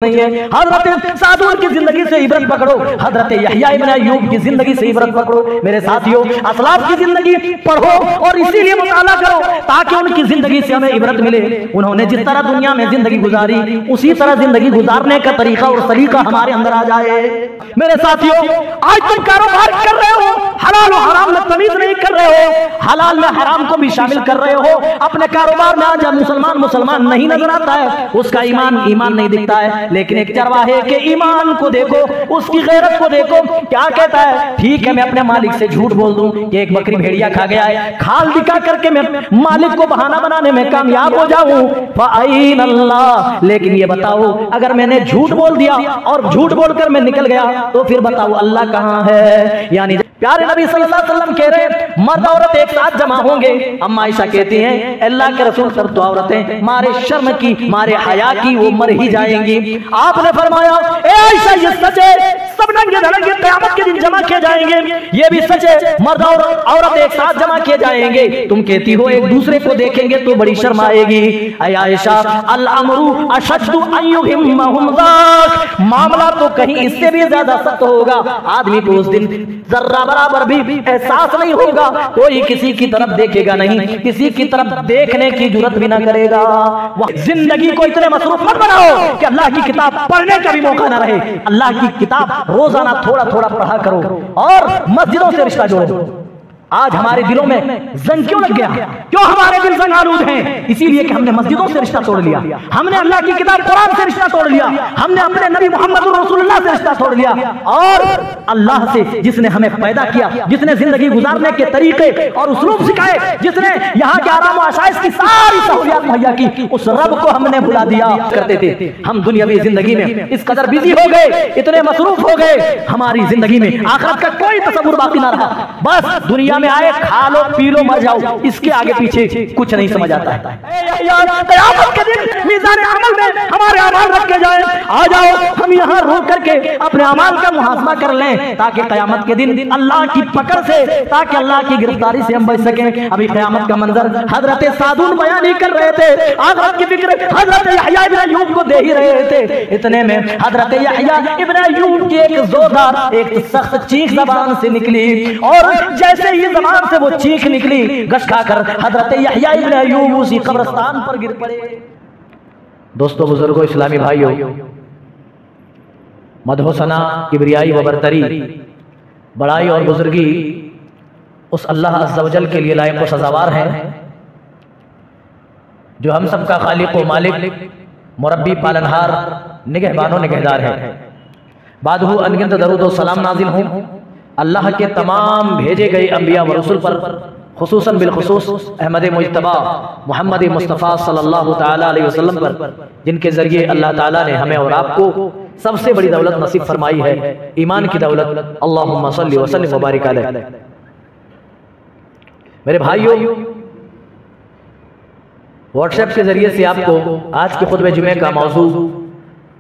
नहीं है। हजरत सादून की जिंदगी से इबरत पकड़ो, हजरत यहया इब्न अय्यूब की जिंदगी से इबरत पकड़ो। मेरे साथियों, असलाफ की जिंदगी पढ़ो और इसीलिए मुताला करो ताकि उनकी जिंदगी से हमें इबरत मिले। उन्होंने जिस तरह दुनिया में जिंदगी गुजारी उसी तरह जिंदगी गुजारने का तरीका और सलीका हमारे अंदर आ जाए। मेरे साथियों, आज तुम कारोबार कर रहे हो, हलाल और हराम में तमीज नहीं कर रहे हो, हलाल में हराम को भी शामिल कर रहे हो। अपने कारोबार में आज मुसलमान नहीं नजर आता है, उसका ईमान नहीं दिखता है। लेकिन एक चरवाहे के ईमान को देखो, उसकी गैरत को देखो, क्या कहता है, ठीक है मैं अपने मालिक से झूठ बोल दूं कि एक बकरी भेड़िया खा गया है, खाल दिखा करके मैं मालिक को बहाना बनाने में कामयाब हो जाऊं, फ़अईन अल्लाह। लेकिन ये बताओ, अगर मैंने झूठ बोल दिया और झूठ बोलकर मैं निकल गया तो फिर बताओ अल्लाह कहां है? यानी प्यारे नबी सल्लल्लाहु अलैहि वसल्लम कह रहे मर्द औरत एक साथ जमा होंगे। अम्मा आयशा कहती हैं अल्लाह के रसूल पर तो औरतें मारे शर्म की, मारे हया की वो मर ही जाएंगी। आपने फरमाया ए आयशा ये सच है, सब नंगे धड़ंगे क़यामत के दिन जमा किए जाएंगे, ये भी सच है मर्द और औरत एक साथ जमा किए जाएंगे। तुम कहती हो एक दूसरे को देखेंगे तो बड़ी शर्म आएगी। ऐ आयशा अल अमरु अशद्दु अन युहिम्महुम ज़ाक, मामला तो कहीं इससे भी ज्यादा सख्त होगा। आदमी को उस दिन जर्रा बराबर भी एहसास नहीं होगा, कोई किसी की तरफ देखेगा नहीं, किसी की तरफ देखने की जुर्रत भी ना करेगा। जिंदगी को इतने मसरूफ मत बनाओ कि अल्लाह की किताब पढ़ने का भी मौका ना रहे। अल्लाह की किताब रोजाना थोड़ा थोड़ा पढ़ा करो और मस्जिदों से रिश्ता जोड़ो। आज हमारे दिलों में जंग क्यों लग गया? क्यों हमारे दिल जंग आलूद हैं? इसीलिए कि हमने मस्जिदों से रिश्ता तोड़ लिया, हमने अल्लाह की किताब कुरान से रिश्ता तोड़ लिया, हमने अपने नबी मोहम्मद रसूलुल्लाह से रिश्ता तोड़ लिया। और अल्लाह से जिसने हमें पैदा किया, जिसने जिंदगी गुजारने के तरीके और उसलूब सिखाए, जिसने यहाँ के आराम और आसाइश की सारी सहूलियत मुहैया की, उस रब को हमने भुला दिया करते थे। हम दुनियावी जिंदगी में इस कदर बिजी हो गए, इतने मसरूफ हो गए, हमारी जिंदगी में आखिरत का कोई तसव्वुर बाकी ना रहा। बस दुनिया में आए, खा लो पी लो मर जाओ, इसके आगे पीछे कुछ नहीं समझ आता है। क़यामत के दिन मीज़ान अमल में हमारे अमाल रखे जाए, आ जाओ हम यहाँ रो करके अपने अमाल का मुहासबा कर लें ताकि क़यामत के दिन अल्लाह की पकड़ से, ताकि अल्लाह की गिरफ्तारी से हम बच सकें। अभी क़यामत का मंजर हजरत सादून बयान ही कर रहे थे, आखिरत की फिक्र हजरत यहया इब्न अय्यूब को दे ही रहे थे। इतने में हजरत यहया इब्न अय्यूब की एक जोरदार, एक सख्त चीख ज़बान से निकली और जैसे ही ज़बान से वो चीख निकली, गश खाकर हजरत यहया इब्न अय्यूब उसी कब्रिस्तान पर गिर पड़े। दोस्तों, बुजुर्गों, इस्लामी भाइयों, मदहो सना, किबरियाई व बरतरी, बड़ाई और बुजुर्गी उस अल्लाह अज़्ज़ा वजल के लिए लायक व सज़ावार हैं जो हम सबका खालिक व मालिक, मुरब्बी, पालनहार, निगहबानो निगहदार है। बादहू अनगिनत दरूद व सलाम नाजिल हों अल्लाह के तमाम भेजे गए अंबिया व रसूल पर, खुसूसन बिलखुसूस अहमद मुज्तबा मोहम्मद मुस्तफ़ा सल्लल्लाहु तआला अलैहि वसल्लम पर, जिनके ज़रिए अल्लाह ताला ने हमें और आपको सबसे बड़ी दौलत नसीब फरमाई है, ईमान की दौलत। अल्लाहुम्मा सल्लि व सल्लिम व बारिक अलैहि। मेरे भाइयों, व्हाट्सएप के जरिए से आपको आज के खुतबे जुमे का मौजू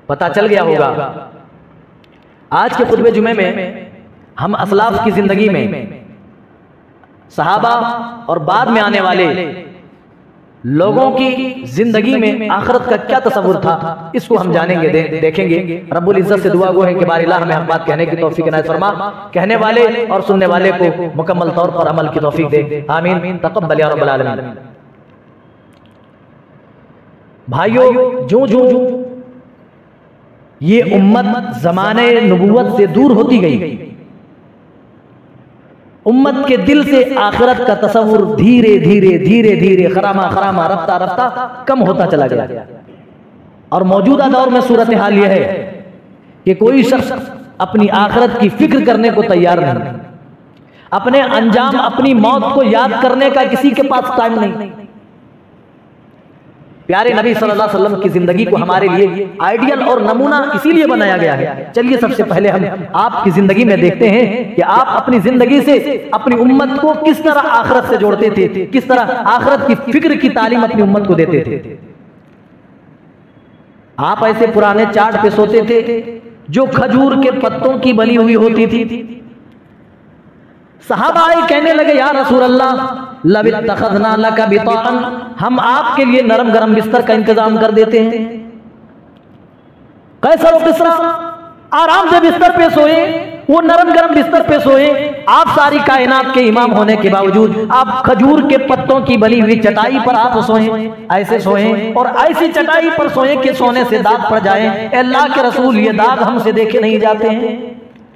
पता चल गया होगा। आज के खुतबे जुमे में हम असलाफ की जिंदगी में सहाबा और बाद में आने वाले लोगों की जिंदगी में आखिरत का क्या तसव्वुर था, इसको हम जानेंगे, देखेंगे। रब्बुल इज्जत से दुआ गो है कि बारिल्लाह हमें हक बात कहने की तौफीक इनायत फरमा, कहने वाले और सुनने वाले को मुकम्मल तौर पर अमल की तौफीक दे। आमीन तक़ब्बल या रब्बल आलमीन। भाइयों, जो जो ये उम्मत ज़माने नबुव्वत से दूर होती गई, उम्मत के दिल से आखिरत का तसव्वुर धीरे धीरे धीरे धीरे खरामा खरामा रफ्ता रफ्ता कम होता चला गया। और मौजूदा दौर में सूरत हाल यह है कि कोई शख्स अपनी आखिरत की फिक्र करने को तैयार नहीं, अपने अंजाम, अपनी मौत को याद करने का किसी के पास टाइम नहीं। प्यारे नबी सल्लल्लाहु अलैहि वसल्लम की जिंदगी को हमारे लिए आइडियल और नमूना इसीलिए बनाया गया है। चलिए सबसे पहले हम आपकी जिंदगी में देखते हैं कि आप अपनी जिंदगी से अपनी उम्मत को किस तरह आखिरत से जोड़ते थे, किस तरह आखिरत की फिक्र की तालीम अपनी उम्मत को देते थे। आप ऐसे पुराने चाट पे सोते थे जो खजूर के पत्तों की बनी हुई होती थी। सहाबा कहने लगे या रसूल अल्लाह लबित्तखज़ना लका बिताअन, हम आपके लिए नरम गरम बिस्तर का इंतजाम कर देते हैं। कैसर और किसरा आराम से बिस्तर पे सोए, वो नरम गरम बिस्तर पे सोए। आप सारी कायनात के इमाम होने के बावजूद आप खजूर के पत्तों की बनी हुई चटाई पर आप सोए, ऐसे सोए और ऐसी चटाई पर सोए कि सोने से दाग पड़ जाए। अल्लाह के रसूल, ये दाग हमसे देखे नहीं जाते हैं।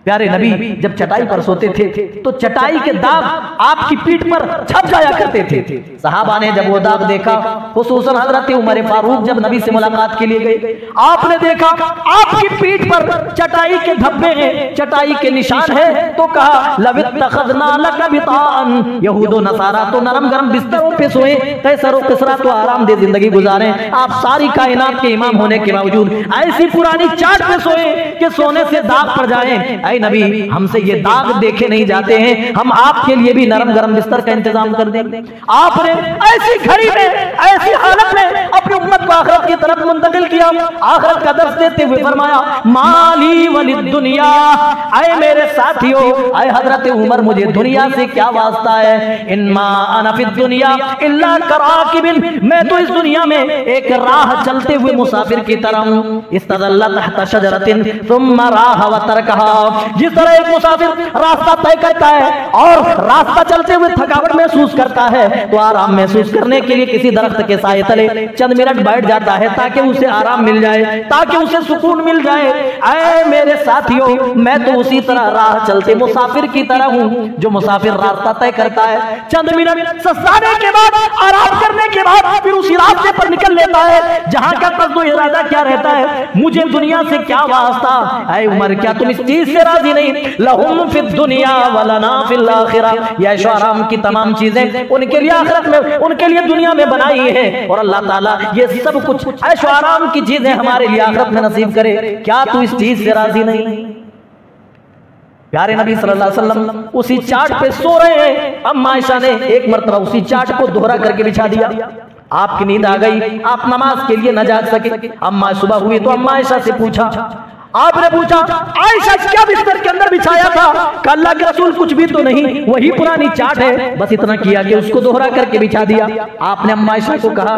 प्यारे नबी जब चटाई पर सोते थे तो चटाई के दाग आपकी पीठ पर छप जाया करते थे। सहाबा ने जब वो दाग देखा, खुसूसन हजरत उमर फारूक जब नबी से मुलाकात के लिए गए, आपने देखा आपकी पीठ पर चटाई के धब्बे हैं, चटाई के निशान है, तो कहा लवित्तखज़ना लक बिताअन, यहूद व नसारा तो नरम गरम बिस्तरों पे सोए, कैसर व किसरा तो आरामदेह जिंदगी गुजारे। आप सारी कायनात के इमाम होने के बावजूद ऐसी पुरानी चाट पे सोए कि सोने से दाग पड़ जाए। ऐ नबी, हमसे ये दाग देखे नहीं जाते हैं, हम आपके लिए भी नरम गरम बिस्तर का इंतजाम कर देंगे। आपने ऐसी घड़ी में, ऐसी हालत में अपनी उम्मत को आखिरत की तरफ मुंतकिल किया। आखिरत का दर्स देते हुए फरमाया माली वलिद दुनिया, ऐ मेरे साथियों, ऐ हजरत उमर, मुझे दुनिया से क्या वास्ता है। इन्मा अना फिद दुनिया इल्ला कराकिबिन, मैं तो इस दुनिया में एक राह चलते हुए मुसाफिर की तरह हूँ। इस्तदल्ला तहता शजरतिन सुम्मा राह व तरकहा, जिस तरह एक मुसाफिर रास्ता तय करता है और रास्ता चलते हुए थकावट महसूस करता है तो आराम महसूस करने के लिए किसी दरख्त के साए तले चंद मिनट बैठ जाता है ताकि उसे आराम मिल जाए, ताकि उसे सुकून मिल जाए। ऐ मेरे साथियों, मैं तो उसी तरह राह चलते मुसाफिर की तरह हूँ जो मुसाफिर रास्ता तय करता है, चंद मिनट सस्ताने के बाद, आराम करने के बाद फिर उसी रास्ते पर निकल लेता है जहां का कस्दो इरादा क्या रहता है, मुझे दुनिया से क्या वास्ता। ऐ उमर, क्या तुम इस चीज से राजी नहीं? लहुम फिद दुनिया वलना फिल आखिरह, ये ऐशो आराम की तमाम चीजें उनके लिए आखिरत में, उनके लिए दुनिया में बनाई है और अल्लाह ताला ये सब कुछ ऐशो आराम की चीजें हमारे लिए आखिरत में नसीब करे। क्या तू इस चीज से राजी नहीं? प्यारे नबी सल्लल्लाहु अलैहि वसल्लम उसी चाट पे सो रहे हैं। अम्मा आयशा ने एक मर्तबा उसी चाट को दोहरा करके बिछा दिया। आपकी नींद आ गई, आप नमाज के लिए न जाग सके। अम्मा सुबह हुई तो अम्मा आयशा से पूछा, आपने पूछा आयशा क्या बिस्तर के अंदर बिछाया था? अल्लाह के रसूल कुछ भी तो नहीं, वही पुरानी चाट है, बस इतना किया कि उसको दोहरा करके बिछा दिया। आपने अम्मा आयशा को कहा,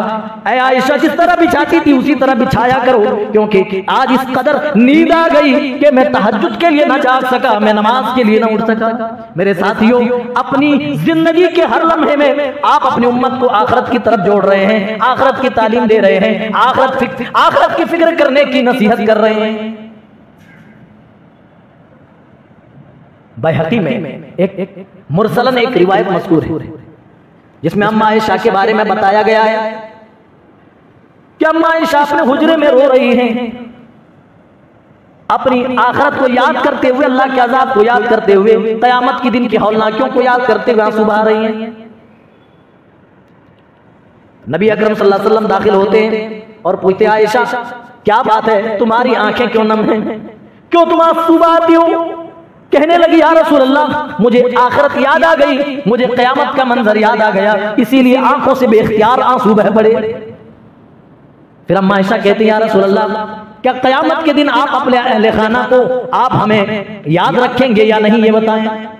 ऐ आयशा जिस तरह बिछाती थी उसी तरह बिछाया करो, क्योंकि आज इस कदर नींद आ गई कि मैं तहज्जुद के लिए न जाग सका, मैं नमाज के लिए न उठ सका। मेरे साथियों, अपनी जिंदगी के हर लम्हे में आप अपनी उम्मत को आखिरत की तरफ जोड़ रहे हैं, आखिरत की तालीम दे रहे हैं, आखिरत की फिक्र करने की नसीहत कर रहे हैं। बैहक़ी में एक मुरसलन एक रिवायत मज़कूर है जिसमें अम्मा आयशा के बारे में बताया गया है कि अम्मा आयशा अपने हुजरे में रो रही हैं, अपनी आखिरत को याद करते हुए, अल्लाह के अज़ाब को याद करते हुए, क़यामत के दिन की हौलनाकियों को याद करते हुए आंसू बहा रही हैं। नबी अकरम सल्लल्लाहु अलैहि वसल्लम दाखिल होते हैं और पूछते, आयशा क्या बात है, तुम्हारी आंखें क्यों नम हैं, क्यों तुम आंसू बहाती हो? कहने लगी, या रसूल अल्लाह, मुझे आखिरत याद आ गई, मुझे क़यामत का मंजर याद आ गया, इसीलिए आंखों से बेख्तियार आंसू बह पड़े। फिर अम्मा आयशा कहती हैं, या रसूल अल्लाह, क्या क़यामत के दिन आप अपने अहले खाना को आप हमें याद रखेंगे या नहीं, ये बताएं।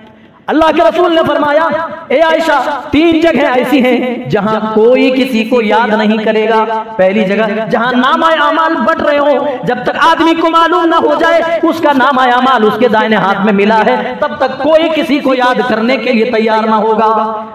अल्लाह के रसूल ने फरमाया, ए आयशा, 3 जगह ऐसी हैं जहां कोई किसी को याद नहीं करेगा। पहली जगह जहां नामाए अमाल बट रहे हो, जब तक आदमी को मालूम ना हो जाए उसका नामाए अमाल उसके दाहिने हाथ में मिला है, तब तक कोई किसी को याद करने के लिए तैयार ना होगा।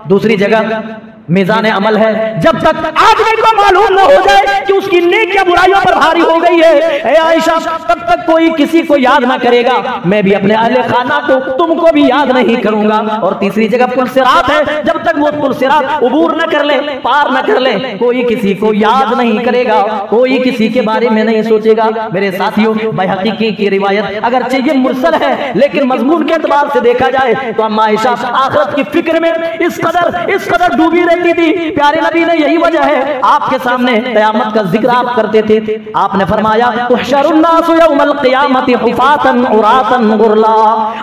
दूसरी जगह मीज़ान अमल है, जब तक आदमी को मालूम ना हो जाए कि उसकी नेक या बुराइयों पर भारी हो गई है, ए आयशा, तब तक कोई किसी को याद ना करेगा, मैं भी अपने अहले खाना को, तुमको भी याद नहीं करूंगा। और तीसरी जगह पुल सिरात है, जब तक वो पुल सिरात उबूर न कर ले, पार न कर ले, कोई किसी को याद नहीं करेगा, कोई किसी के बारे में नहीं सोचेगा। मेरे साथियों, बैहक़ी की रिवायत अगर चाहिए मुरसल है, लेकिन मजमून के एतबार से देखा जाए तो अम्मा आयशा आखिरत की फिक्र में इस कदर डूबी रहती थी। प्यारे नबी ने यही वजह है आपके सामने क़यामत का जिक्र आप करते थे। आपने फरमाया, तुहशरुन्नासु यौमल क़ियामति हुफ़ातन उरातन गुरला।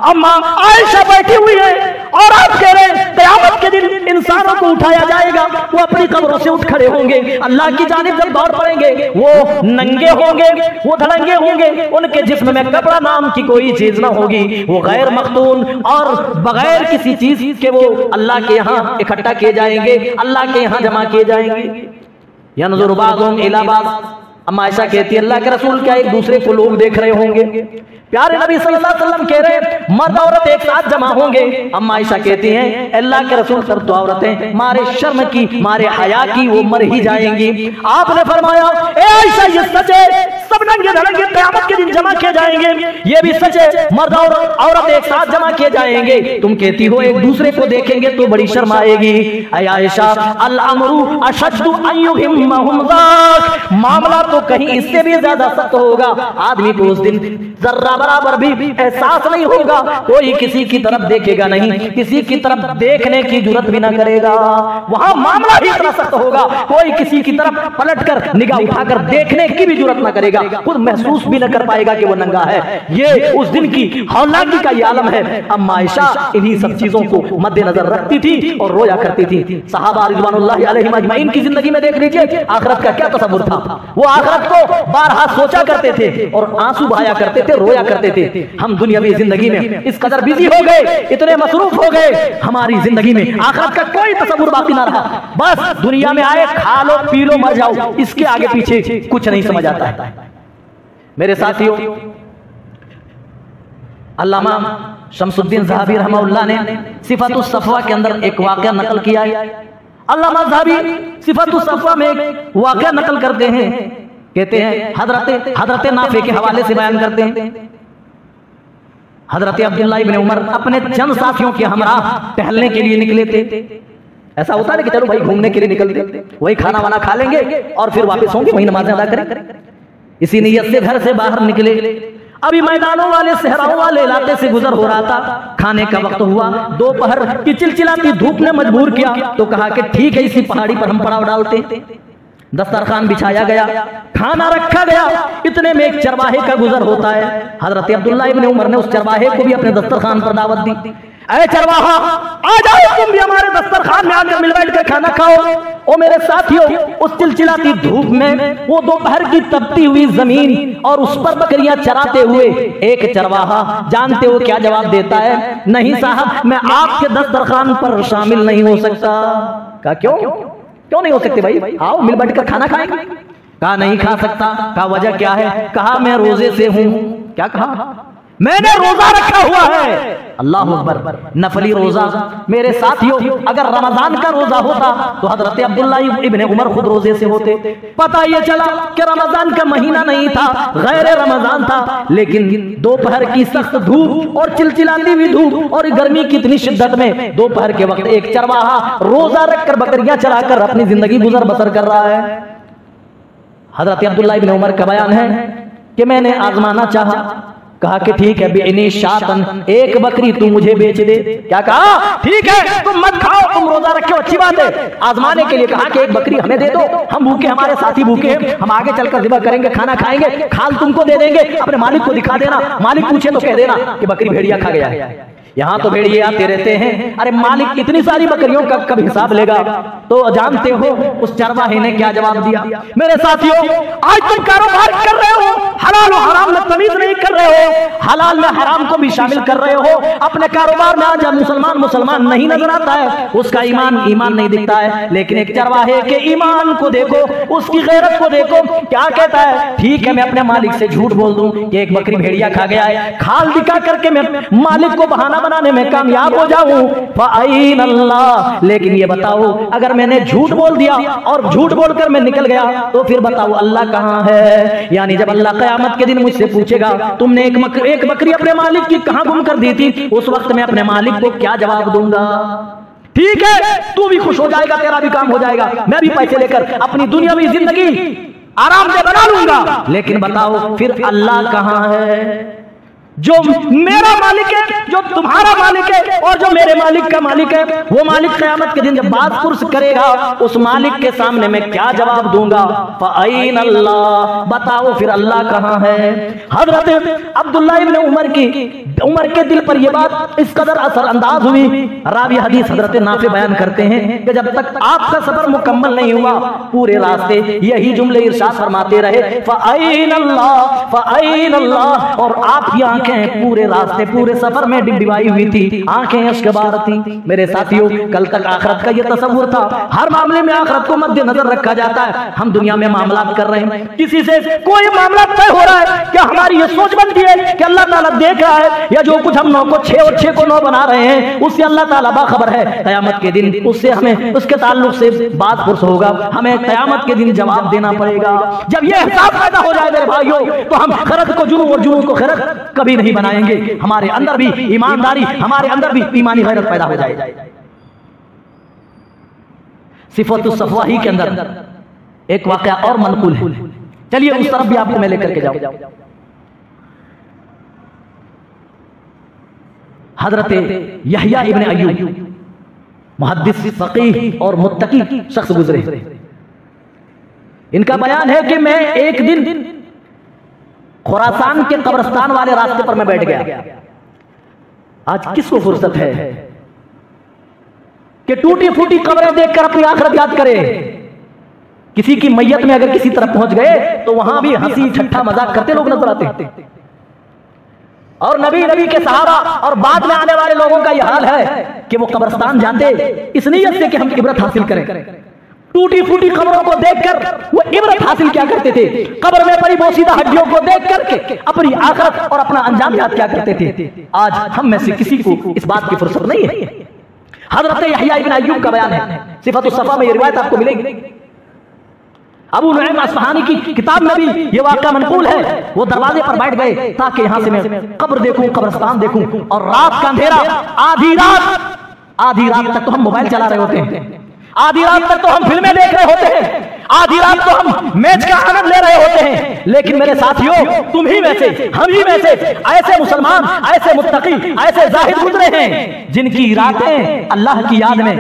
अम्मा आयशा बैठी हुई है और आप कह रहे हैं क़यामत के दिन इंसानों को उठाया जाएगा, वो अपनी कब्रों से उठ खड़े होंगे, अल्लाह की जानिब जब दौड़ पड़ेंगे, वो नंगे होंगे, वो धड़ंगे होंगे, उनके जिस्म में कपड़ा नाम की कोई चीज ना होगी, वो गैर मख्तून और बगैर किसी चीज के वो अल्लाह के यहाँ इकट्ठा किए जाएंगे, अल्लाह के यहाँ जमा किए जाएंगे। यनज़ुरु बाज़ुहुम इला बाज़, अम्मा आयशा कहती है अल्लाह के रसूल क्या एक दूसरे को लोग देख रहे होंगे? प्यारे नबी सल्लल्लाहु अलैहि वसल्लम कह रहे मर्द औरत एक साथ जमा होंगे। अम्मा आयशा कहती हैं अल्लाह के रसूल सब तो औरतें मारे शर्म की मारे हया की वो मर ही जाएंगी। आपने फरमाया ए आयशा ये सच है, सब नंगे धड़ंगे क़यामत के दिन जमा किए जाएंगे, ये भी सच है मर्द और औरत एक साथ जमा किए जाएंगे। तुम कहती हो एक दूसरे को देखेंगे तो बड़ी शर्म आएगी। ऐ आयशा अल अमरु अशद्दु अन युहिम्महुम ज़ाक, मामला तो कहीं इससे भी ज्यादा सख्त होगा। आदमी को उस दिन जर्रा बराबर भी एहसास नहीं होगा, कोई किसी की तरफ देखेगा नहीं, किसी की तरफ देखने की जुर्रत भी ना करेगा। वहां मामला ही इतना सख्त होगा, कोई किसी की तरफ पलटकर निगाह उठाकर देखने की भी जुर्रत ना करेगा, खुद महसूस भी न कर पाएगा कि वो नंगा है। ये उस दिन की हौलाकी का ये आलम है। अम्मा आयशा इन्हीं सब चीजों को मद्देनजर रखती थी और रोया करती थी। सहाबा रिज़वानुल्लाहि अलैहिम अजमईन की जिंदगी में देख लीजिए आखिरत का क्या तसव्वुर था। वो आखिरत को बारहा सोचा करते थे और आंसू बहाया करते थे, रोया करते थे। हम दुनियावी जिंदगी में इस कदर बिजी हो गए, इतने मसरूफ हो गए, हमारी जिंदगी में आखिरत का कोई तसव्वुर बाकी ना रहा। बस दुनिया में आए खा लो पी लो मर जाओ, इसके आगे पीछे कुछ नहीं समझ आता है। मेरे साथियों अल्लामा शम्सुद्दीन ज़हाबी रहमहुल्लाह ने सिफ़ातुस सफ़वा के अंदर एक वाक़या नकल किया है। अल्लामा ज़हाबी सिफ़ातुस सफ़वा में एक वाक़या नकल करते हैं, कहते हैं हज़रत नाफ़े के हवाले से बयान करते हैं। हज़रत अब्दुल्ला इब्न उमर अपने चंद साथियों के हमरा टहलने के लिए निकले थे। ऐसा होता है कि चलो भाई घूमने के लिए निकलते, वही खाना वाना खा लेंगे और फिर वापस होंगे, वही नमाज़ें अदा करें। इसी नीयत से घर से बाहर निकले। अभी मैदानों वाले सहराओं वाले इलाके से गुजर हो रहा था, खाने का वक्त हुआ। दोपहर की चिलचिलाती धूप ने मजबूर किया तो कहा कि ठीक है इसी पहाड़ी पर हम पड़ाव डालते। दस्तरखान बिछाया गया, खाना रखा गया। इतने में एक चरवाहे का गुजर होता है। हजरत अब्दुल्ला इब्न उमर ने उस चरवाहे को भी अपने दस्तरखान पर दावत दी। ऐ चरवाहा आ जाओ तुम भी हमारे दस्तरखान में आकर मिल बैठ कर खाना खाओ। ओ मेरे साथियों उस चिलचिलाती धूप में वो दोपहर की तपती हुई जमीन और उस पर बकरियां चराते हुए एक चरवाहा जानते हो क्या जवाब देता है? नहीं साहब मैं आपके दस्तरखान पर शामिल नहीं हो सकता। कहा क्यों नहीं हो सकते भाई? आओ मिल बैठ कर खाना खाएंगे। कहा नहीं खा सकता। कहा वजह क्या है? कहा मैं रोजे से हूं। क्या कहा? मैंने रोजा रखा हुआ है। अल्लाह अकबर, नफली रोजा। मेरे साथियों अगर रमजान का रोजा होता तो हजरत अब्दुल्ला इब्न उमर खुद रोजे से होते। पता ये चला कि रमजान का महीना नहीं था, गैर रमजान था, लेकिन दोपहर की सख्त धूप और चिलचिलाती हुई धूप और गर्मी की इतनी शिद्दत में दोपहर के वक्त एक चरवाहा रोजा रखकर बकरियां चराकर अपनी जिंदगी गुजर बसर कर रहा है। हजरत अब्दुल्ला इब्न उमर का बयान है कि मैंने आजमाना चाहा। कहा कि ठीक है बिइनी शातन, एक बकरी तू मुझे बेच दे। क्या कहा? ठीक है तुम मत खाओ, तुम रोजा रखे हो, अच्छी बात है। आजमाने के लिए कहा कि एक बकरी हमें दे दो, हम भूखे, हमारे साथी भूखे हैं, हम आगे चलकर ज़िबह करेंगे, खाना खाएंगे, खाल तुमको दे देंगे, अपने मालिक को दिखा देना, मालिक पूछे तो कह देना कि बकरी भेड़िया खा गया है। यहाँ तो भेड़िए आते रहते हैं, अरे मालिक इतनी सारी बकरियों का कब हिसाब लेगा? तो जानते हो उस चरवाहे ने क्या जवाब दिया? मेरे साथियों आज तुम कारोबार कर रहे हो, हलाल और हराम में तमीज नहीं कर रहे हो, हलाल में हराम को भी शामिल कर रहे हो। अपने कारोबार में आज मुसलमान नहीं नजर आता है, उसका ईमान नहीं दिखता है। लेकिन एक चरवाहे के ईमान को देखो, उसकी गैरत को देखो, क्या कहता है? ठीक है मैं अपने मालिक से झूठ बोल दूं कि एक बकरी भेड़िया खा गया है, खाल दिखा करके मैं मालिक को बहाना बनाने में कामयाब हो जाऊं, फ़अईन अल्लाह। लेकिन ये बताओ अगर मैंने झूठ बोल दिया और झूठ बोलकर मैं निकल गया तो फिर बताओ अल्लाह कहां है? यानी जब अल्लाह क़यामत के दिन मुझसे पूछेगा तुमने एक बकरी अपने मालिक की कहां गुम कर दी थी, उस वक्त मैं अपने मालिक को क्या जवाब दूंगा? ठीक है तू भी खुश हो जाएगा, तेरा भी काम हो जाएगा, मैं भी पैसे लेकर अपनी दुनियावी जिंदगी आराम से बना लूंगा। लेकिन बताओ फिर अल्लाह कहां है? जो मेरा मालिक है, जो तुम्हारा मालिक है और जो मेरे मालिक का मालिक है, वो मालिक क़यामत के दिन जब बात पुरस करेगा उस मालिक के सामने मैं क्या जवाब दूंगा? फ़अईन अल्लाह, बताओ फिर अल्लाह कहां है? हजरत अब्दुल्ला इब्न उमर के दिल पर यह बात इस कदर असरअंदाज हुई। रावी हदीस हजरत नाफे बयान करते हैं कि जब तक आपका सफर मुकम्मल नहीं हुआ पूरे रास्ते यही जुमले इरशाद फरमाते रहे फ़अईन अल्लाह, फ़अईन अल्लाह, और आपकी आंखें आंखें पूरे रास्ते पूरे सफर में डिबडिबाई हुई थी, आंखें अश्कबार थी। मेरे साथियों, कल तक आखिरत का ये तस्वुर था, हर मामले में आखिरत को मद्देनजर रखा जाता है। हम दुनिया में मामला कर रहे हैं, किसी से कोई मामला तय हो रहा है, क्या हमारी ये सोच बनती है कि अल्लाह ताला देख रहा है, या जो कुछ हम 9 को 6 और 6 को 9 बना रहे हैं उससे अल्लाह ताला बाखबर है। क़यामत के दिन उससे हमें उसके ताल्लुक से बात पुरस होगा, हमें क़यामत के दिन जवाब देना पड़ेगा। जब ये एहसास पैदा हो जाए मेरे भाइयों, तो हम खरत को जुनून और जुनून को खरत कभी नहीं बनाएंगे। हमारे अंदर भी ईमानदारी, हमारे अंदर भी ईमानी गैरत पैदा हो जाए। सिफ़तुस सफ़वाही के अंदर एक वाक़या और मनक़ूल है, चलिए उस तरफ भी आपको मैं लेकर के जाऊं। हजरत यहया इब्न अय्यूब मुहद्दिस, फ़क़ीह और मुत्तकी शख्स गुजरे। इनका बयान है कि मैं एक दिन खुरासान के कब्रिस्तान वाले रास्ते पर मैं बैठ गया। आज किसको फुर्सत है कि टूटी फूटी कब्रें देखकर अपनी आखिरत याद करे। किसी की मैयत में अगर किसी तरफ पहुंच गए तो वहां भी हंसी ठट्ठा मजाक करते लोग नजर आते। और नबी के सहाबा और बाद में आने वाले लोगों का यह हाल है कि वो कब्रिस्तान जाते इस नीयत से कि हम इबरत हासिल करें। टूटी फूटी कब्रों को देखकर वो इबरत हासिल क्या करते थे, कब्र में पड़ी बोसीदा हड्डियों को देख करके अपनी आखिरत और अपना अंजाम याद क्या करते थे। आज हम में से किसी को इस बात की फुर्सत नहीं है। हजरत यहया इब्न अय्यूब का बयान है, सिफ़तुस सफ़ा में ये रिवायत आपको मिलेगी। अबू नुईम अस्फ़हानी की किताब में भी ये वाक़या मनक़ूल है। वो दरवाजे पर बैठ गए ताकि यहां से मैं कब्र देखूं, कब्रिस्तान देखूं। और रात का अंधेरा, आधी रात तक तो हम मोबाइल चला रहे होते हैं, आधी रात तक तो हम फिल्में देख रहे होते हैं, आधी रात तो हम मैच का आनंद ले रहे होते हैं। लेकिन मेरे साथियों, तुम ही में से, हम ही में से ऐसे मुसलमान, ऐसे मुत्तकी, ऐसे जाहिद गुजरे हैं जिनकी रातें अल्लाह की याद में,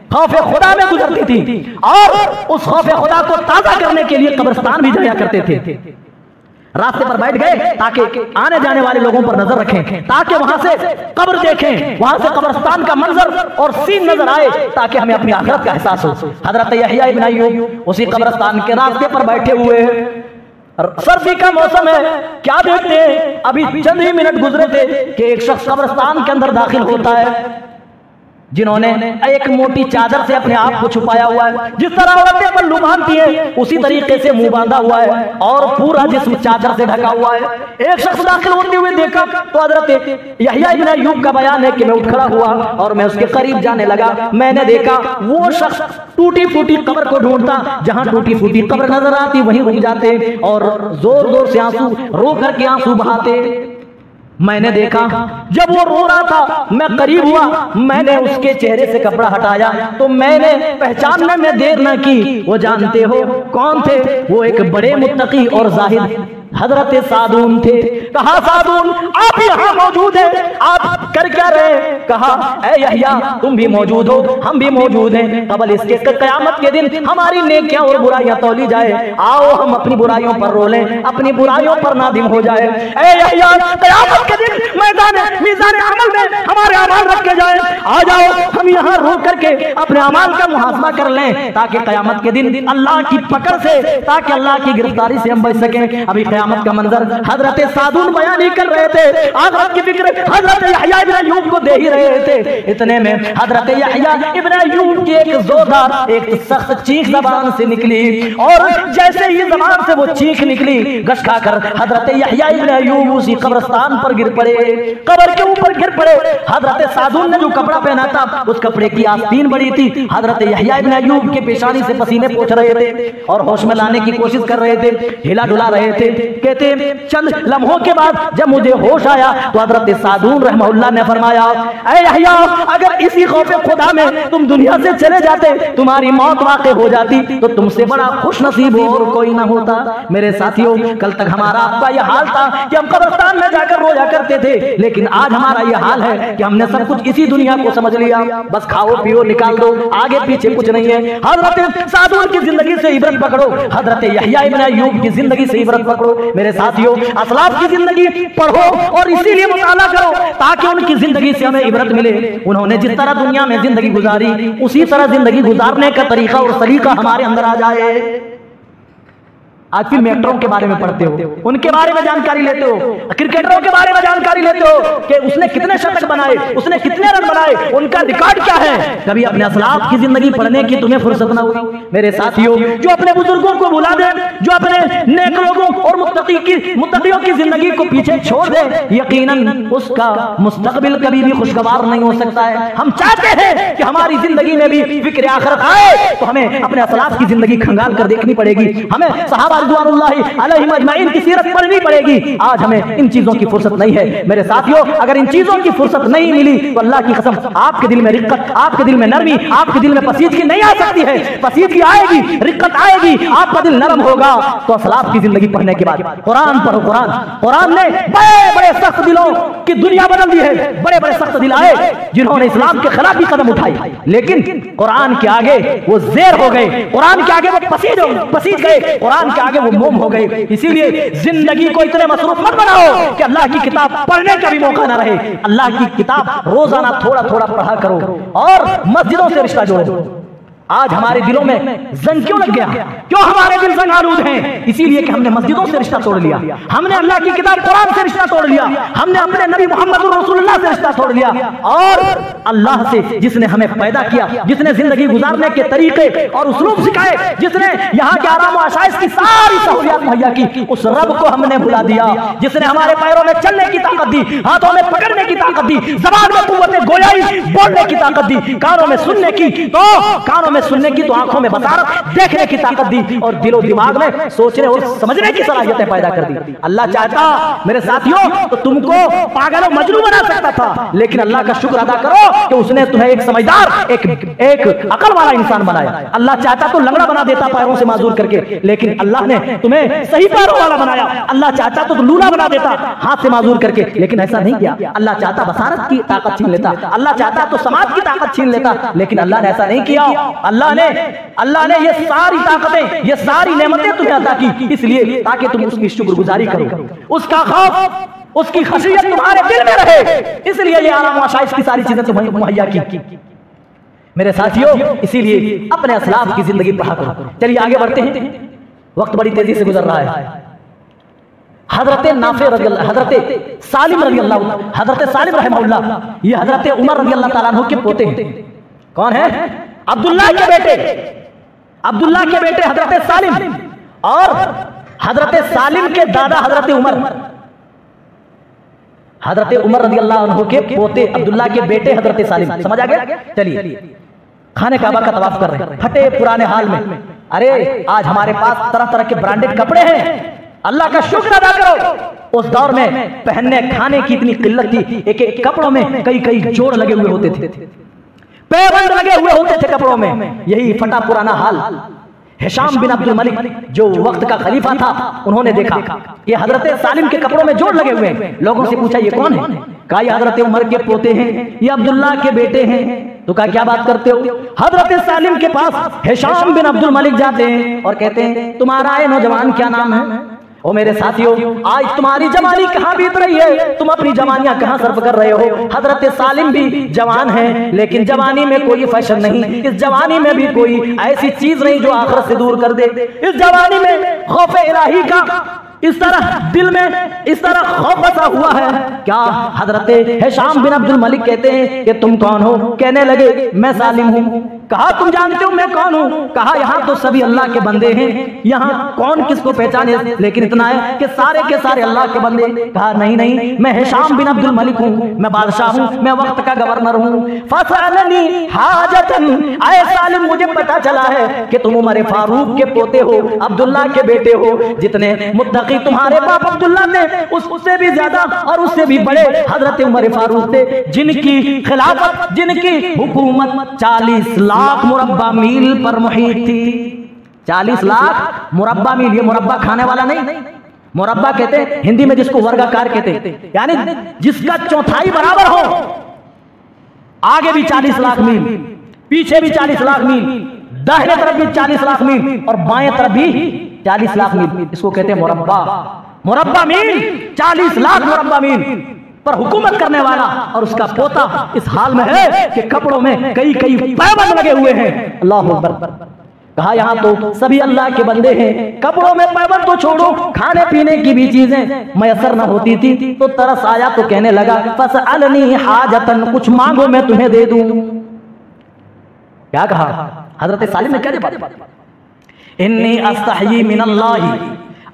खौफ खुदा में गुजरती थी, और उस खौफ खुदा को ताजा करने के लिए कब्रिस्तान भी जाया करते थे। रास्ते पर बैठ गए ताकि आने जाने वाले लोगों पर नजर रखें, ताकि वहां से कब्र देखें, वहां से कब्रिस्तान का मंजर और सीन नजर आए, ताकि हमें अपनी आखिरत का एहसास हो। हजरत यहया इब्न अय्यूब उसी कब्रिस्तान के रास्ते पर बैठे हुए हैं। सर्दी का मौसम है, क्या देखते हैं, अभी चंद ही मिनट गुजरे थे कि एक शख्स कब्रिस्तान के अंदर दाखिल होता है जिन्होंने एक मोटी चादर से अपने आप को छुपाया हुआ है। जिस तरह औरतें पल्लू बांधती हैं उसी तरीके से मुंह बांधा हुआ है और पूरा जिस्म चादर से ढका हुआ है। एक शख्स दाखिल होते हुए देखा तो हजरत यहया इब्न अय्यूब का बयान है कि मैं उठ खड़ा हुआ और मैं उसके करीब जाने लगा। मैंने देखा वो शख्स टूटी फूटी कब्र को ढूंढता, जहां टूटी फूटी कब्र नजर आती वहीं रुक जाते और जोर जोर से आंसू रो करके आंसू बहाते। मैंने देखा जब वो रो रहा था, मैं करीब हुआ, मैंने उसके चेहरे से कपड़ा हटाया तो मैंने पहचानने में देर न की। वो जानते हो कौन थे? वो एक बड़े मुत्तकी और जाहिद हजरत सादून थे। कहा सादून आप यहाँ मौजूद हैं, आप कर क्या रहे? कहा ए यहया तुम भी मौजूद हो, हम भी मौजूद हैं। कबल इसके क़यामत के दिन हमारी नेकियां और बुराइयां तौली जाए, आओ हम अपनी बुराइयों पर रोलें, अपनी बुराइयों पर नादिम हो जाए। ए यहया क़यामत के दिन मीज़ान अमल में हमारे अमाल रखे जाए, आ जाओ हम यहाँ रो करके अपने अमाल का मुहासबा कर लें, ताकि क़यामत के दिन अल्लाह की पकड़ से, ताकि अल्लाह की गिरफ्तारी से हम बच सकें। अभी क़यामत का मंजर हजरत सादून बयान ही कर रहे थे, आखिरत की फिक्र हजरत यहया इब्न अय्यूब को दे ही रहे थे। इतने में हजरत यहया इब्न अय्यूब की एक जोरदार, एक सख्त चीख जबान से निकली, और जैसे ही जबान से वो चीख निकली, गश खाकर हजरत यहया इब्न अय्यूब उसी कब्रिस्तान पर गिर पड़े, कब्र के ऊपर गिर पड़े। हजरत सादून ने जो कपड़ा पहना था उस कपड़े की आस्तीन बड़ी थी। हजरत यहया इब्न अय्यूब के पेशानी से पसीने पोंछ रहे थे और होश में लाने की कोशिश कर रहे थे, हिला डुला रहे थे। कहते चंद लम्हों के बाद जब मुझे होश आया तो हजरत सादून रहमहुल्लाह ने फरमाया, ऐ यहया अगर इसी खौफे खुदा में तुम दुनिया से चले जाते, तुम्हारी मौत वाक़ई हो जाती, तो तुमसे बड़ा खुश नसीब और कोई ना होता। मेरे साथियों, कल तक हमारा आपका यह हाल था कि हम कब्रिस्तान में जाकर रोया करते थे, लेकिन आज हमारा यह हाल है कि हमने सब कुछ इसी दुनिया को समझ लिया, बस खाओ पियो निकाल दो, आगे पीछे कुछ नहीं है। हजरत सादून की जिंदगी से इबरत पकड़ो, हजरत यहया इब्न अय्यूब की जिंदगी से इबरत पकड़ो। मेरे साथियों, असलाफ की जिंदगी पढ़ो और इसीलिए मुताला करो ताकि उनकी जिंदगी से हमें इबरत मिले। उन्होंने जिस तरह दुनिया में जिंदगी गुजारी उसी तरह जिंदगी गुजारने का तरीका और सलीका हमारे अंदर आ जाए। आज फिल्म एक्टरों के बारे में पढ़ते हो, उनके बारे में जानकारी लेते हो, क्रिकेटरों के बारे में जानकारी लेते हो कि उसने कितने शतक बनाए, उसने कितने रन बनाए, उनका रिकॉर्ड क्या है। कभी अपने असलाफ की जिंदगी पढ़ने की तुम्हें फुर्सत ना हुई। मेरे साथियों, जो अपने बुजुर्गों को भुला दे, जो अपने नेक लोगों और मुत्तकियों की जिंदगी को पीछे छोड़ दे, यकीनन उसका मुस्तकबिल कभी भी खुशगवार नहीं हो सकता है। हम चाहते हैं कि हमारी जिंदगी में भी फिक्र आखिरत आए, तो हमें अपने असलाफ की जिंदगी खंगाल कर देखनी पड़ेगी, हमें सहाबा रिज़वानुल्लाहि अलैहिम अजमईन की सीरत पढ़नी पड़ेगी। आज हमें इन चीजों की फुर्सत नहीं है। मेरे साथियों, अगर इन चीजों की फुर्सत नहीं मिली तो अल्लाह की कसम आपके दिल में रिक्कत, आपके दिल में नरमी, आपके दिल में पसीदगी नहीं आ सकती है। पसीदगी आएगी, रिक्कत आएगी, आपका दिल नरम होगा तो असलाफ की जिंदगी पढ़ने के बाद कुरान पढ़ो। कुरान ने बड़े बड़े सख्त दिलों की दुनिया बदल दी है। बड़े बड़े सख्त दिल आए जिन्होंने इस्लाम के खिलाफ भी कदम उठाई, लेकिन कुरान के आगे वो ज़ेर हो गए, कुरान के आगे वो पसीज गए, कुरान के आगे वो मोम हो गए। इसीलिए जिंदगी को इतने मसरूफ मत बनाओ कि अल्लाह की किताब पढ़ने का भी मौका ना रहे। अल्लाह की किताब रोजाना थोड़ा थोड़ा पढ़ा करो और मस्जिदों से रिश्ता जोड़ो। आज हमारे दिलों में जंग क्यों लग गया? क्यों हमारे दिल जंग आलूद हैं? इसीलिए कि हमने मस्जिदों से रिश्ता तोड़ लिया, हमने अल्लाह की किताब कुरान से रिश्ता तोड़ लिया, हमने अपने नबी मोहम्मद रसूलुल्लाह से रिश्ता तोड़ लिया। और अल्लाह से, जिसने हमें पैदा किया, जिसने जिंदगी गुजारने के तरीके और उसलूब सिखाए, जिसने यहाँ के आराम और आसाइश की सारी सहूलियत मुहैया की, उस रब को हमने भुला दिया। जिसने हमारे पैरों में चलने की ताकत दी, हाथों में पकड़ने की ताकत दी, ज़बान में कुव्वत गोयाई बोलने की ताकत दी, कानों में सुनने की तो कानों में सुनने की तो आंखों में बसारत देखने की ताकत दी, और दिलो दिमाग में सोचने और समझने की सलाहियतें पैदा कर दी। अल्लाह चाहता मेरे साथियों तो तुमको पागल और मजनू बना सकता था, लेकिन अल्लाह का शुक्र अदा करो कि उसने तुम्हें एक समझदार, एक अकल वाला इंसान बनाया। अल्लाह चाहता तो लंगड़ा बना देता पैरों से माजूर करके, लेकिन अल्लाह ने तुम्हें सही पैरों वाला बनाया। अल्लाह चाहता तो लूला बना देता हाथ से माजूर करके, लेकिन ऐसा नहीं किया। अल्लाह चाहता बसारत की ताकत छीन लेता, अल्लाह चाहता तो समाज की ताकत छीन लेता, लेकिन अल्लाह ने ऐसा नहीं किया। अल्लाह ने ये सारी ताकतें, ये सारी नेमतें तुम्हें अता की, इसलिए ताकि तुम उसकी शुक्रगुजारी करो, उसका खौफ, उसकी खशियत तुम्हारे दिल में रहे, इसलिए ये आराम और आसाइश की सारी चीजें तुम्हें मुहैया की। मेरे साथियों, इसीलिए अपने असलाफ की जिंदगी पढ़ा करो। चलिए आगे बढ़ते हैं, वक्त बड़ी तेजी से गुजर रहा है। हजरत नाफे रज़ी अल्लाह, हजरत सालिम रज़ी अल्लाह, हजरत सालिम रहमहुल्लाह, ये हजरत उमर रज़ी अल्लाह तआला अन्हु के पोते हैं। कौन है? अब्दुल्लाह के बेटे, अब्दुल्लाह के बेटे हजरत सालिम, और हजरत सालिम के दादा हजरत उमर, हजरत उमर रज़ी अल्लाह अन्हु के पोते अब्दुल्लाह के बेटे हजरत सालिम। समझ आ गया? चलिए, खाने काबा का तवाफ कर रहे हैं फटे पुराने हाल में। अरे आज हमारे पास तरह तरह के ब्रांडेड कपड़े हैं, अल्लाह का शुक्र अदा करो। उस दौर में पहनने खाने की इतनी किल्लत थी, एक एक कपड़ों में कई कई जोड़ लगे हुए होते थे, पैबंद लगे हुए होते थे कपड़ों में। यही फटा पुराना हाल हिशाम बिन अब्दुल मलिक जो वक्त का खलीफा था, उन्होंने देखा ये हजरत सालिम के कपड़ों में जोड़ लगे हुए हैं। लोगों से पूछा ये कौन है? कहा ये हजरत उमर के पोते हैं, ये अब्दुल्ला के बेटे हैं। तो कहा क्या बात करते हो? हजरत सालिम के पास हिशाम बिन अब्दुल मलिक जाते हैं और कहते हैं तुम्हारा ये नौजवान क्या नाम है? ओ मेरे साथियों, आज तुम्हारी जवानी कहाँ बीत रही है, तुम अपनी जवानियां कहाँ सर्फ कर रहे हो? हजरत सालिम भी जवान है, लेकिन जवानी में कोई फैशन नहीं, इस जवानी में भी कोई ऐसी चीज नहीं जो आखिरत से दूर कर दे। इस जवानी में खौफ इलाही का इस तरह दिल में इस तरह खौफ बसा हुआ है। क्या हजरत हिशाम बिन अब्दुल मलिक कहते हैं कि तुम कौन हो? कहने लगे मैं सालिम हूँ। कहा तुम जानते हो मैं कौन हूँ? कहा यहाँ तो सभी अल्लाह के बंदे हैं, यहाँ कौन किसको पहचाने, लेकिन इतना है कि सारे के सारे अल्लाह के बंदे। कहा नहीं नहीं, मैं हिशाम बिन अब्दुल मलिक हूँ, मैं बादशाह हूँ, मैं वक्त का गवर्नर हूँ। फसअलनी हाजतन, आए सालिम मुझे पता चला है कि तुम उमर फारूक के पोते हो, अब्दुल्ला के बेटे हो। जितने मुत्तकी तुम्हारे बाप अब्दुल्ला ने उससे भी ज्यादा और उससे भी बड़े हजरत उमर फारूक थे, जिनकी खिलाफत, जिनकी हुकूमत 40 लाख मुरब्बा मील पर मुहीत थी। 40 लाख मुरब्बा मील, ये मुरब्बा खाने वाला नहीं, मुरब्बा कहते हैं हिंदी में जिसको वर्गाकार कहते हैं, यानी जिसका चौथाई बराबर हो। आगे भी 40 लाख मील, पीछे भी 40 लाख मील, दाहिने तरफ भी 40 लाख मील और बाएं तरफ भी 40 लाख मील। इसको कहते हैं मुरब्बा, मुरब्बा मील, 40 लाख मुरब्बा मील पर हुकूमत करने वाला। और उसका पोता इस हाल में है कि कपड़ों में कई कई पैबंद लगे हुए हैं। अल्लाह अकबर। कहा यहाँ तो सभी अल्लाह के बंदे हैं, कपड़ों में पैबंद तो छोड़ो, खाने पीने की भी चीजें मैसर न होती थी। तो तरस आया तो कहने लगा फसअलनी हाजतन, कुछ मांगो मैं तुम्हें दे दूं। क्या कहा हजरत सालिम ने? क्या जवाब? इन्नी अस्तही मिनल्लाहि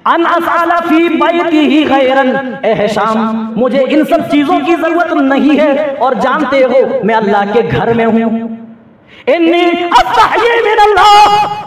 अन असअला फी बैतिही गैरन। ए हिशाम, मुझे इन सब चीजों की जरूरत नहीं है और जानते हो मैं अल्लाह के घर में हूं। इन्नी अस्तही मिनल्लाह,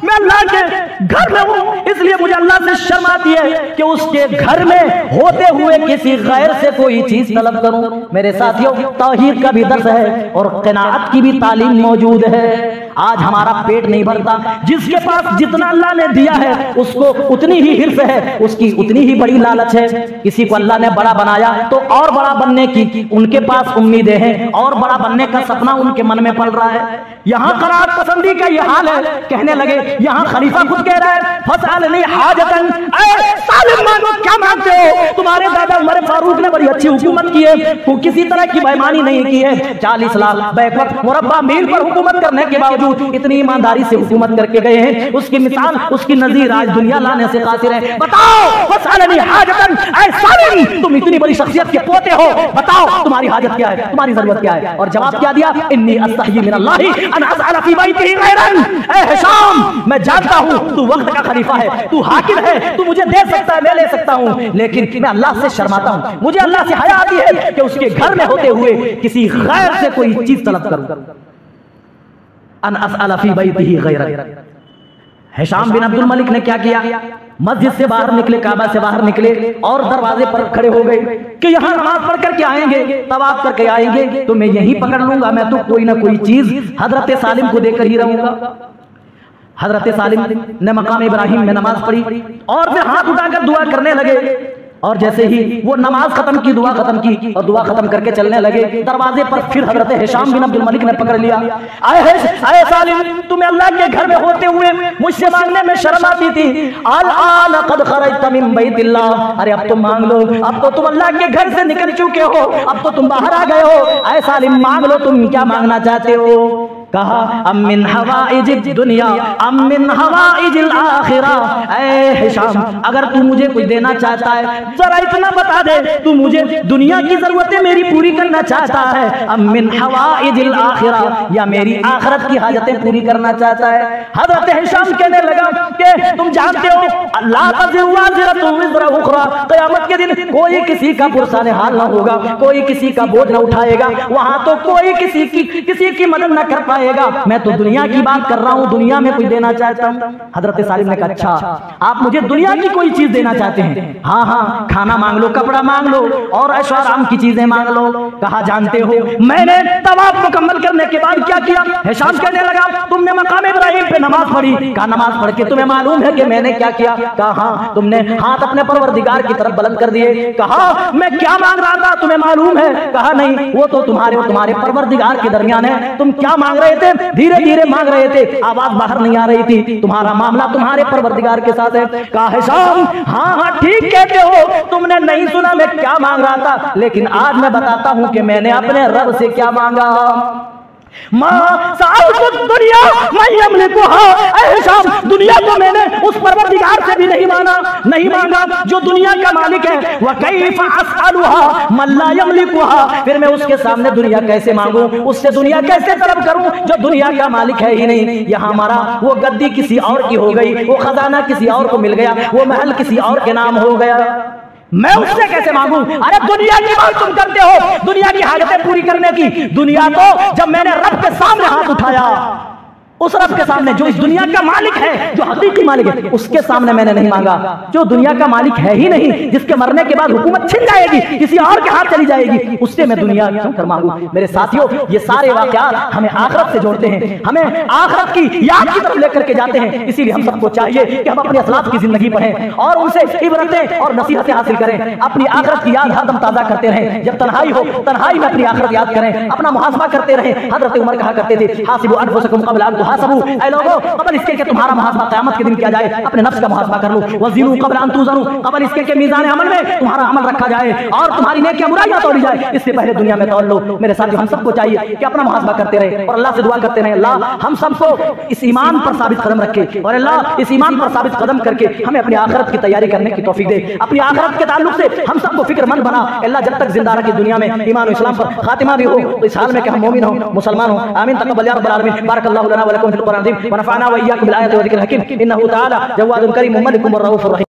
मैं अल्लाह के घर में हूं, इसलिए मुझे अल्लाह से शर्म आती है कि उसके घर में होते हुए किसी गैर से कोई चीज तलब करूं। मेरे साथियों, तौहीद का भी दर्स है और क़नाअत की भी तालीम मौजूद है। आज हमारा पेट नहीं भरता, जिसके पास जितना अल्लाह ने दिया है उसको उतनी ही हिर्स है, उसकी उतनी ही बड़ी लालच है। किसी को अल्लाह ने बड़ा बनाया तो और बड़ा बनने की उनके पास उम्मीदें हैं, और बड़ा बनने का सपना उनके मन में पल रहा है। यहाँ क़नाअत पसंदी का ये हाल है। कहने लगे, यहाँ खलीफा खुद कह रहा है फसअलनी हाजतन, ऐ सालिम मांगो, क्या मांगते हो? तुम्हारे दादा उमर फारूक ने बड़ी अच्छी हुकूमत की है, वो किसी तरह की बेईमानी नहीं की है। 40 लाख बैक वक्त मुरब्बा मील पर हुकूमत करने के बावजूद इतनी ईमानदारी से हुकूमत करके गए हैं। उसकी मिसाल, उसकी नजीर आज दुनिया लाने से कासिर है। बताओ फसअलनी हाजतन, ऐ सालिम, तुम इतनी बड़ी शख्सियत के पोते हो, बताओ तुम्हारी हाजत क्या है, तुम्हारी जरूरत क्या है? और जवाब क्या दिया? इन्नी अस्तही मिनल्लाहि अन असअला फी बैतिही गैरन। ऐ हिशाम, मैं जानता हूं तू वक्त का खलीफा है, तू हाकिम है, तू मुझे दे सकता है, मैं ले सकता हूं, लेकिन मैं अल्लाह से शर्माता हूं। मुझे अल्लाह से हया आती है कि उसके घर में होते हुए किसी गैर से कोई चीज तलब करूं। अन असअला फी बैतिही गैरन। हिशाम बिन अब्दुल मलिक ने क्या किया? मस्जिद से बाहर निकले, काबा से बाहर निकले और दरवाजे पर खड़े हो गए कि यहाँ नमाज पढ़ करके आएंगे, तवाफ करके आएंगे तो मैं यहीं पकड़ लूंगा, मैं तो कोई ना कोई चीज हजरत सालिम को देकर ही रहूंगा। हजरत सालिम ने मकाम इब्राहिम में नमाज पढ़ी और फिर हाथ उठाकर दुआ करने लगे। और जैसे ही वो नमाज खत्म की, दुआ खत्म की और दुआ खत्म करके चलने लगे, दरवाजे पर फिर हजरत हिशाम बिन अब्दुल मलिक ने पकड़ लिया। आए सालिम, तुम्हें अल्लाह के घर में होते हुए मुझसे मांगने में शर्म आती थी। अल-आन क़द ख़रजत मिन बैतिल्लाह, अरे अब तुम मांग लो, अब तो तुम अल्लाह के घर से निकल चुके हो, अब तो तुम बाहर आ गए हो। आए सालिम, मांग लो, तुम क्या मांगना चाहते हो? कहा अमिन हवाइजिद दुनिया अमिन हवाइजिल आखिरा। ऐ हिशाम, अगर तू मुझे कुछ देना चाहता है, जरा इतना बता दे, तू मुझे दुनिया की जरूरतें मेरी पूरी करना चाहता है, अमिन हवाइजिल आखिरा, या मेरी आखिरत की हाजतें पूरी करना चाहता है? हजरत हिशाम कहने लगा कि तुम जानते हो अल्लाह तज़िरु वाज़िरतुन विज़रा उख़रा, क़यामत के दिन कोई किसी का पुरसाने हाल ना होगा, कोई किसी का बोझ न उठाएगा, वहां तो कोई किसी की मदद न कर पाएगा। मैं तो दुनिया की बात कर रहा हूं, दुनिया में कोई देना चाहता हूं। हजरत सालिम ने कहा, अच्छा आप मुझे दुनिया की कोई चीज देना चाहते हैं? हाँ हाँ, खाना मांग लो, कपड़ा मांग लो और ऐशो आराम की चीजें मांग लो। कहा जानते हो मैंने तवाफ मुकम्मल करने के बाद क्या किया? हिशाम कहने लगा, तुमने मकाम इब्राहिम पे नमाज पढ़ी। कहा नमाज पढ़ के तुम्हें मालूम है कि मैंने क्या किया? कहा हाँ, तुमने हाथ अपने परवरदिगार की तरफ बुलंद कर दिए। कहा मैं क्या मांग रहा था तुम्हें मालूम है? कहा नहीं, वो तो तुम्हारे परवरदिगार के दरमियान है। तुम क्या मांग रहे थे? धीरे धीरे मांग रहे थे, आवाज बाहर नहीं आ रही थी। तुम्हारा मामला तुम्हारे परवरदिगार के साथ है। कहा हिशाम, हाँ हाँ ठीक कहते हो, तुमने नहीं सुना मैं क्या मांग रहा था, लेकिन आज मैं बताता हूं कि मैंने अपने रब से क्या मांगा। दुनिया दुनिया को मैंने उस परवरदिगार से भी नहीं मांगा जो दुनिया का मालिक है। वकैफ़ अस्अलुहा मन ला यमलिकुहा, फिर मैं उसके सामने दुनिया कैसे मांगूं, उससे दुनिया कैसे तलब करूं जो दुनिया का मालिक है ही नहीं। यहाँ हमारा वो गद्दी किसी और की हो गई, वो खजाना किसी और को मिल गया, वो महल किसी और के नाम हो गया, मैं उससे कैसे मांगू? अरे दुनिया की बात तुम करते हो, दुनिया की हाजतें पूरी करने की। दुनिया तो जब मैंने रब के सामने हाथ उठाया, उस रब के सामने जो इस दुनिया का मालिक है, जो हकीकी मालिक है, उसके सामने मैंने नहीं मांगा। जो दुनिया का मालिक है ही नहीं, जिसके मरने के बाद हुकूमत छिन जाएगी, किसी और के हाथ चली जाएगी, उससे मैं दुनिया क्यों कर मांगू? मेरे साथियों, ये सारे वाकयात हमें आखिरत से जोड़ते हैं, हमें आखिरत की याद की तरफ लेकर के जाते हैं। इसीलिए हम सबको चाहिए कि हम अपने असलाफ की जिंदगी पढ़ें और उनसे इबरतें और नसीहतें हासिल करें। अपनी आखिरत की याद हरदम ताज़ा करते रहें। जब तन्हाई हो, तन्हाई में अपनी आखिरत याद करें, अपना मुहासबा करते रहें। हज़रत उमर कहा करते थे, हासिबु अनफुसकुम क़ब्ल अन तुहासबू, ऐ लोगों कबल इसके कि तुम्हारा मुहासबा क़यामत के दिन किया जाए, अपने नफ्स का मुहासबा कर लो। वज़ीनु क़ब्ल अन तुज़नु, कबल इसके कि मीज़ान अमल में तुम्हारा अमल रखा जाए और तुम्हारी नेकियां बुराइयां तोड़ी जाए, इससे पहले दुनिया में तोड़ लो। मेरे साथियों, हम सबको चाहिए कि अपना मुहासबा करते रहे और अल्लाह से दुआ करते रहे, अल्लाह हम सबको इस ईमान पर साबित कदम रखे और अल्लाह इस ईमान पर साबित कदम करके हमें अपनी आखिरत की तैयारी करने की तौफीक दे। अपनी आखिरत के ताल्लुक से हम सबको फिक्रमंद बना अल्लाह, जब तक जिंदा रखे दुनिया में ईमान और इस्लाम पर खातिमा भी हो, तो इस हाल में कि हम मोमिन हो, मुसलमान हो। आमीन तक़ब्बल या रब्बल आलमीन। बारकल्लाहु लना व लकुम फिल कुरानिल अज़ीम व नफ़अना व इय्याकुम बिल आयाति व ज़िक्रिल हकीम। इन्नहु तआला जव्वादुन करीम मुमलिकुम व रऊफ़ुर रहीम।